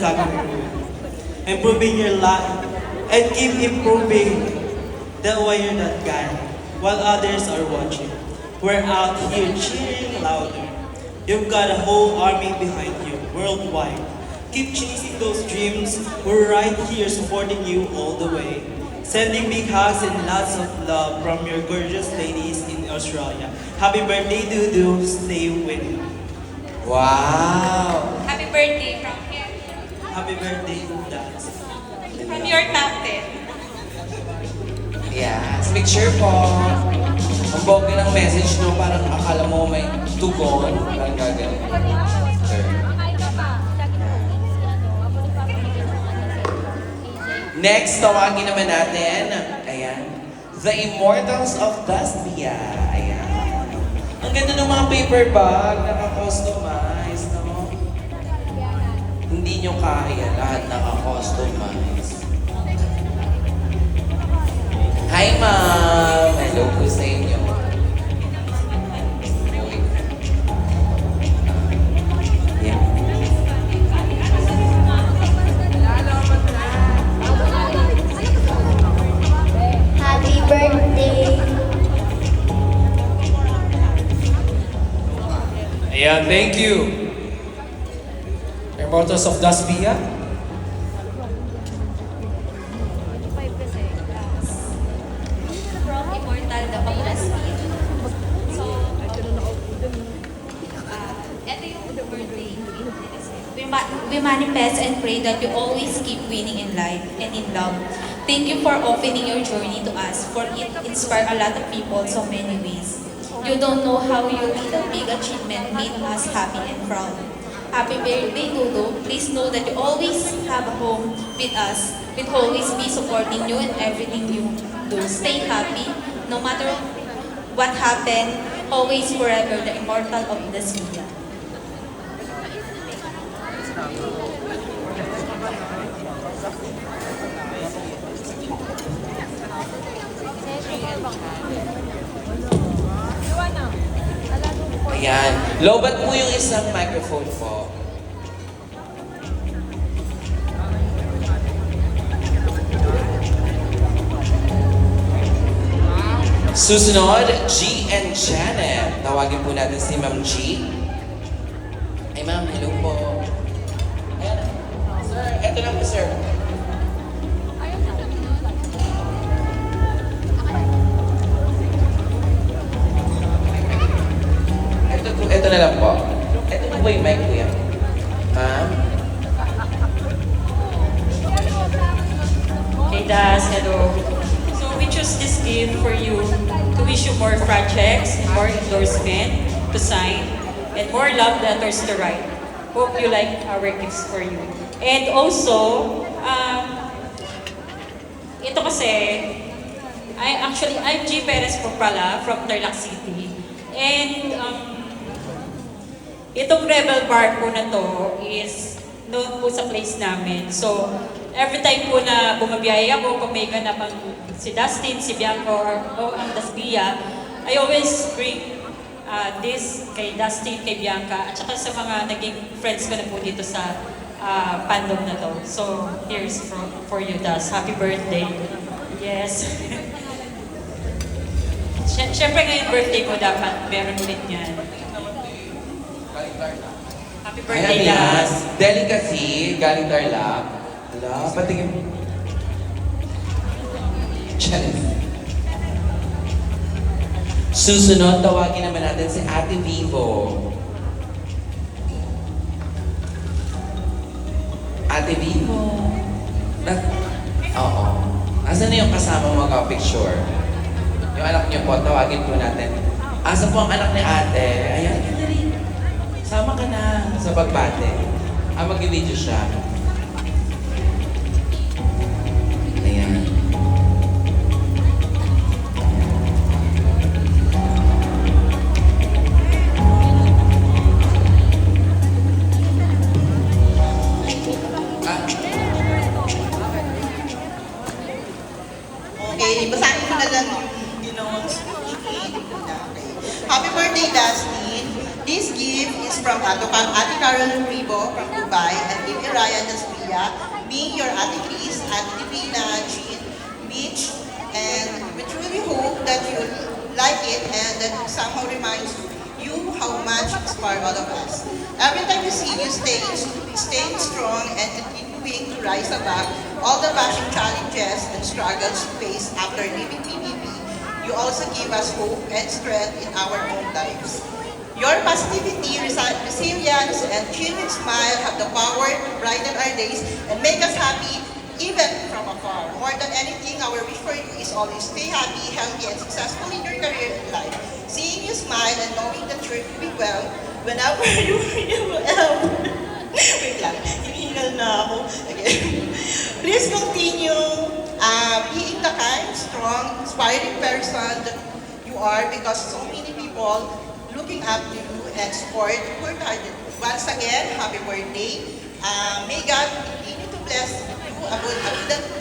coming through. Improving your life and keep improving. That way you're that guy while others are watching. We're out here cheering louder. You've got a whole army behind you worldwide. Keep chasing those dreams. We're right here supporting you all the way. Sending big hugs and lots of love from your gorgeous ladies in Australia. Happy birthday, Dudu. Stay winning. Wow! Happy birthday from here. Happy birthday, Dance. From your top 10. Yes, picture po. Ang bongga ng message, no? Parang akala mo may tugon. Parang gagawin. Sir. Next, tawagin naman natin. Ayan. The Immortals of Dastia. Ayan. Ang ganda ng mga paper bag. Naka-customize, no? Hindi nyo kaya. Lahat naka-customize. Hi, ma'am! Hello po sa inyo. Yeah. Happy birthday! Ayan, thank you. Immortals of Dasbia. From Immortal the Paglasmin. So, ito yung birthday. We manifest and pray that you always keep winning in life and in love. Thank you for opening your journey to us, for it inspired a lot of people in so many ways. You don't know how your little big achievement made us happy and proud. Happy birthday, Dudu. Please know that you always have a home with us. We'll always be supporting you in everything you do. Stay happy, no matter what happened, always forever the immortal of the media. Ayan. Lobat mo yung isang microphone po. Susunod, G and Janet. Tawagin po natin si Ma'am G. Ay ma'am, hello po. Ayan. Sir, eto lang po sir. Ito na lang po. Ito po ba yung mic ko yan? Ma'am? Hey Das, hello. So we choose this gift for you to wish you more projects, more endorsement to sign, and more love letters to write. Hope you like our gifts for you. And also, ito kasi, I'm G. Perez po pala from Tarlac City. And itong Rebel Bar po na to is noon po sa place namin. So, every time po na bumabiyaya ako, kung may ganap ang si Dustin, si Bianco, or ang Dasbia, I always bring this kay Dustin, kay Bianca, at saka sa mga naging friends ko na po dito sa fandom na to. So, here's for you, Das. Happy birthday. Yes. Siyempre ngayon birthday mo dapat meron ulit yan. Happy birthday, Das. Delicacy, galing Tarlac. Hala, patingin mo. Susunod, tawagin naman natin si Ate Vivo. Ate Vivo. Oo. Asan na yung kasama mo mag-picture? Yung anak niyo po, tawagin po natin. Asa po ang anak ni ate? Ayan, dali. Sama ka na sa pagbate. Mag-video siya. Ayan. Okay, basahin ko na lang yung ginawang speech. Happy birthday, Dustin. This gift is from Ate Carol Ribo from Dubai and Bibi Ryan Dasbia, me, your Ate Chris, Ate Divina, Jean, Mitch, and we truly hope that you like it and that it somehow reminds you how much you inspire all of us. Every time we see you staying strong and continuing to rise above all the bashing challenges and struggles you face after leaving PBB, you also give us hope and strength in our own lives. Your positivity, resilience, and genuine smile have the power to brighten our days and make us happy even from afar. More than anything, our wish for you is always stay happy, healthy, and successful in your career and life. Seeing you smile and knowing that you're doing well whenever you feel wait lang, hinihingal na ako. Again. Please continue being the kind, strong, inspiring person that you are because so many people looking up to you and support work hard. Once again, happy birthday. May God continue to bless you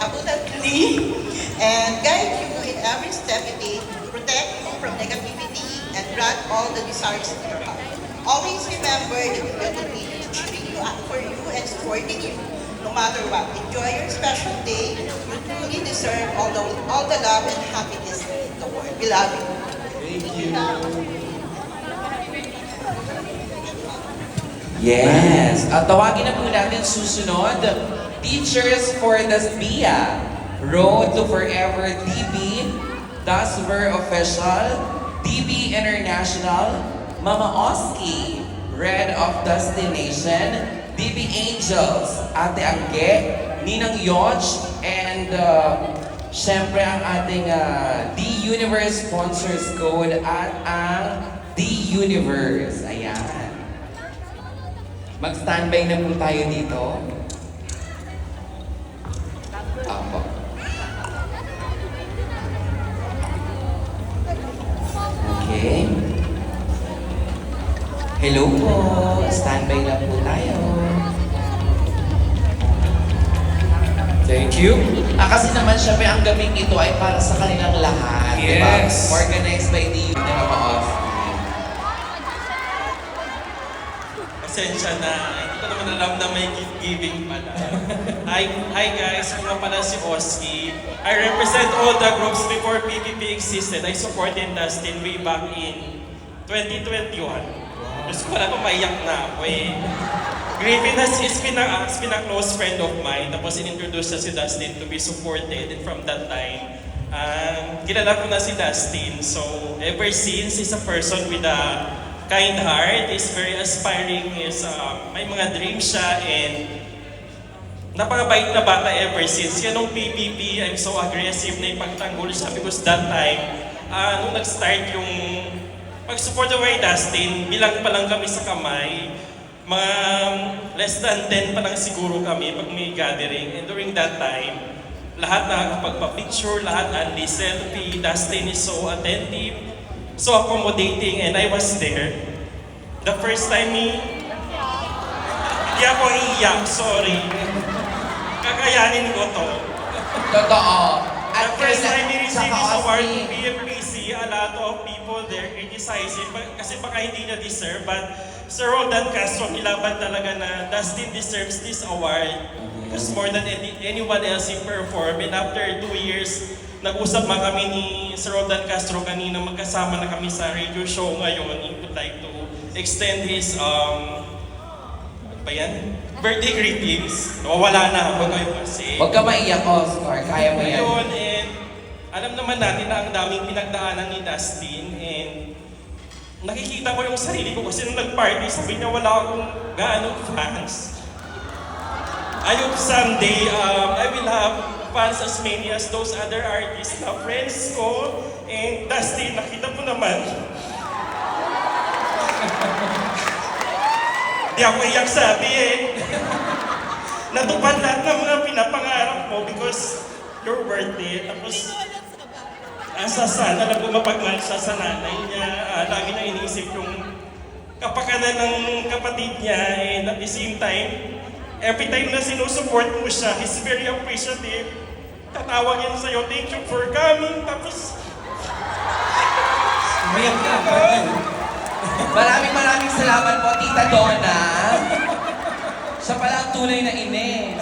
abundantly and guide you in every step you take, protect you from negativity, and grant all the desires in your heart. Always remember that you will continue to cheering you up for you and supporting you no matter what. Enjoy your special day. You truly deserve all the love and happiness in the world. We love you. Thank you. Yes. At tawagin na po natin susunod, Teachers for Dasbia, Road to Forever DB, Dasver Official, DB International, Mama Oski, Red of Destination, DB Angels, Ate Angge, Ninang Yoj, and syempre ang ating D-Universe Sponsors Code at ang D-Universe. Ayan. Mag-standby na po tayo dito. Apo. Okay. Hello po. Standby na po tayo. Thank you. Kasi naman syempre ang gabing ito ay para sa kanilang lahat. Yes. Diba? Organized by the Mama Oski. Pasensya na, hindi ko naman alam na may gift giving pala. Hi guys, ako nga pala si Oski. I represent all the groups before PBB existed. I supported Dustin way back in 2021. Gusto ko lang maiyak na ako eh. Griffin has been a close friend of mine. Tapos in-introduce na si Dustin to be supported. And from that time, kilala ko na si Dustin. So ever since, he's a person with a kind heart, is very aspiring, may mga dreams siya, and napakabait na bata ever since. Yan nung PBB, I'm so aggressive na ipagtanggol siya because that time, nung nag-start yung pag-support kay Dustin, bilang pa lang kami sa kamay, mga less than 10 pa lang siguro kami pag may gathering. And during that time, lahat nakakapagpa-picture, lahat unli selfie. Dustin is so attentive, so accommodating, and I was there. The first time hindi ako iiyak, sorry. Kakayanin ko to. Totoo. The first time he received Saka his award Oski. from BFPC, a lot of people there criticize him kasi baka hindi na deserve, but Sir Roldan Castro nilaban talaga na Dustin deserves this award because more than anyone else he performed. And after 2 years, nag-usap man kami ni Sir Roldan Castro kanina, magkasama na kami sa radio show ngayon. He would like to extend his birthday greetings. Wala na ako ngayon kasi. Huwag ka maiyak, Oscar. Kaya mo yan. Ngayon, and alam naman natin na ang daming pinagdaanan ni Dustin, and nakikita ko yung sarili ko kasi nung nag-party, sabi niya wala akong gaano fans. I hope someday, I will have fans as many as those other artists na friends ko, and Dustin, nakita mo naman. Di ako iyak sabi eh. Natupad lahat ng mga pinapangarap mo because you're worth it. Tapos, asa sana na bumapagmahal siya sa nanay niya. Lagi na iniisip yung kapakanan ng kapatid niya. And at the same time, every time na sinusuport mo siya, he's very appreciative. Tatawag yan sa'yo, thank you for coming. Tapos, Umiyak ka. Maraming salamat po, Tita Donna. Siya pala ang tunay na ine.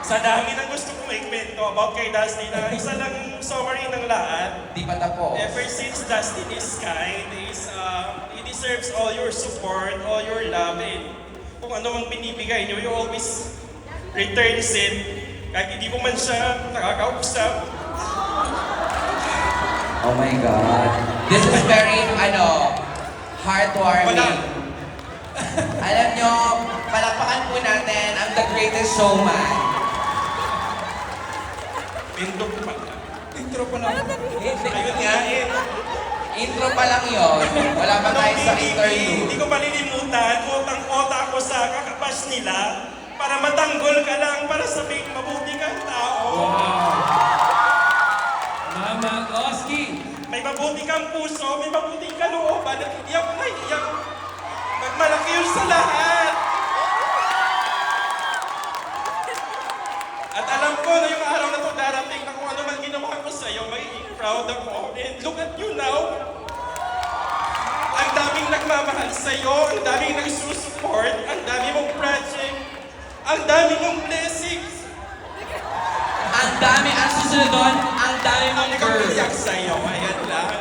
Sa dami ng gusto kong ikwento about kay Dustin, isa lang summary ng lahat. Di pa tapos. Ever since Dustin is kind, he deserves all your support, all your love, and kung ano mang binibigay niyo, you always returns it. Kahit hindi mo man siya nakakausap. Oh my God. This is very, heartwarming. Alam nyo, palakpakan po natin ang The Greatest Showman. Intro pa lang. Ayun nga eh. Intro pa lang yun. Wala pa tayo sa interview. Hindi ko malilimutan, utang-ota ako sa kakapas nila para matanggol ka lang, para sabing mabuti kang tao. Mama Oski. May mabuti kang puso, may mabuti kang kalooban at hindi ako naiiyak. Magmalaki yun sa lahat. At alam ko na yung araw na ito darating na kung ano man ginawa ko sa'yo, magiging proud ako. And look at you now. Ang daming nagmamahal sa'yo, ang daming nagsusupport, ang dami mong project, ang dami mong blessings. Ang dami, ang susunod doon, ang dami mong Hindi ko girl. iyak sa'yo, ayan lang.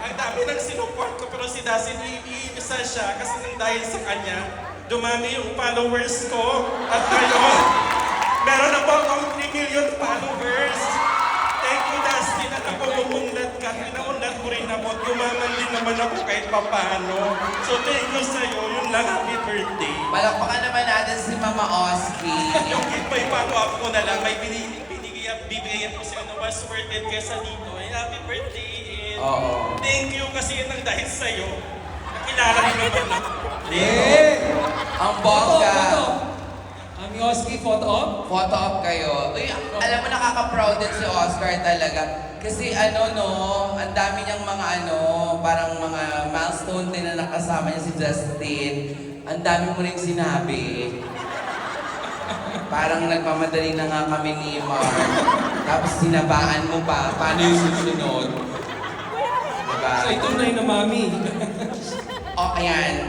Ang dami nang sinuport ko, pero si Dasin, iibisa siya kasi nang dahil sa kanya, dumami yung followers ko. At ngayon, meron na po akong 3 million followers. Thank you, Dustin, at ako umunlad ka. Naunlad mo rin ako. Yumaman din naman ako kahit papano. So thank you sa'yo. Yun lang, happy birthday. Palakpakan naman natin si Mama Oski. Yung may follow-up ko na lang, may bibigyan ko sa'yo na was worth it kesa dito. And happy birthday. And Oo. thank you kasi nang dahil sa'yo, nakilala rin naman ako. Ang bongga. Ang Oski, photo op. Photo op kayo. Uy, alam mo, nakaka-proud din si Oscar talaga. Kasi ang dami niyang mga parang mga milestone din na nakasama niya si Justin. Ang dami mo rin sinabi. Parang nagmamadali na nga kami ni Mark. Tapos sinabaan mo pa. Paano yung susunod? Diba? So, ito na yung mami. Oh, ayan.